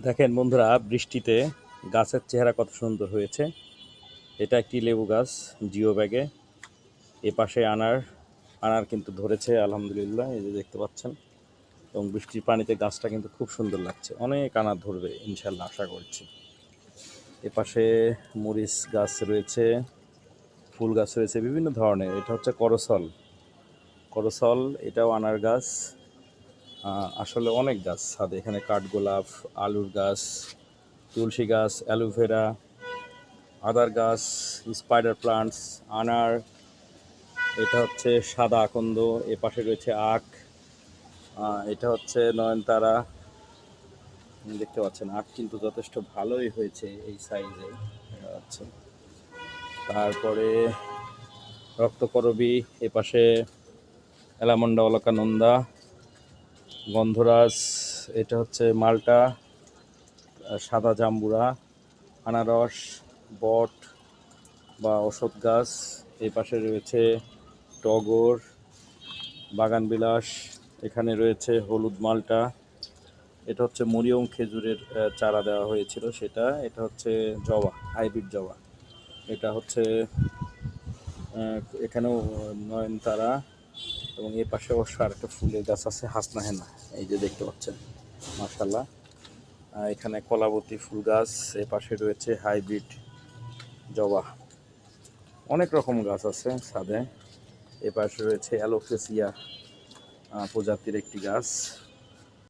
দেখেন বন্ধুরা, বৃষ্টিতে গাছের চেহারা কত সুন্দর হয়েছে। এটা একটি লেবু গাছ, জিও ব্যাগে। এ পাশে আনার আনার কিন্তু ধরেছে আলহামদুলিল্লাহ, এই যে দেখতে পাচ্ছেন। এবং বৃষ্টির পানিতে গাছটা কিন্তু খুব সুন্দর লাগছে, অনেক আনার ধরবে ইনশাল্লাহ, আশা করছি। এ পাশে মরিচ গাছ রয়েছে, ফুল গাছ রয়েছে বিভিন্ন ধরনের। এটা হচ্ছে করসল, করসল এটাও আনার গাছ। আসলে অনেক গাছ ছাদে, এখানে কাঠগোলাপ, আলুর গাছ, তুলসী গাছ, অ্যালোভেরা, আদার গাছ, স্পাইডার প্লান্টস, আনার। এটা হচ্ছে সাদা আকন্দ। এ পাশে রয়েছে আখ। এটা হচ্ছে নয়নতারা। দেখতে পাচ্ছেন আখ কিন্তু যথেষ্ট ভালোই হয়েছে এই সাইজে দেখা যাচ্ছে। তারপরে রক্তকরবী, এ পাশে অ্যালামন্ডা অলকানন্দা, গন্ধরাজ, এটা হচ্ছে মাল্টা, সাদা জাম্বুরা, আনারস, বট বা ওষুধ গাছ। এই পাশে রয়েছে টগর, বাগানবিলাস। এখানে রয়েছে হলুদ মালটা। এটা হচ্ছে মরিয়ম খেজুরের চারা দেওয়া হয়েছিল সেটা। এটা হচ্ছে জবা, হাইব্রিড জবা। এটা হচ্ছে এখানেও নয়নতারা। এবং এই পাশে অবশ্য আরেকটা ফুলের গাছ আছে, হাসনা হেনা, এই যে দেখতে পাচ্ছেন, মাশাল্লাহ। এখানে কলাবতী ফুল গাছ। এ পাশে রয়েছে হাইব্রিড জবা। অনেক রকম গাছ আছে ছাদে। এ পাশে রয়েছে অ্যালোকেসিয়া প্রজাতির একটি গাছ।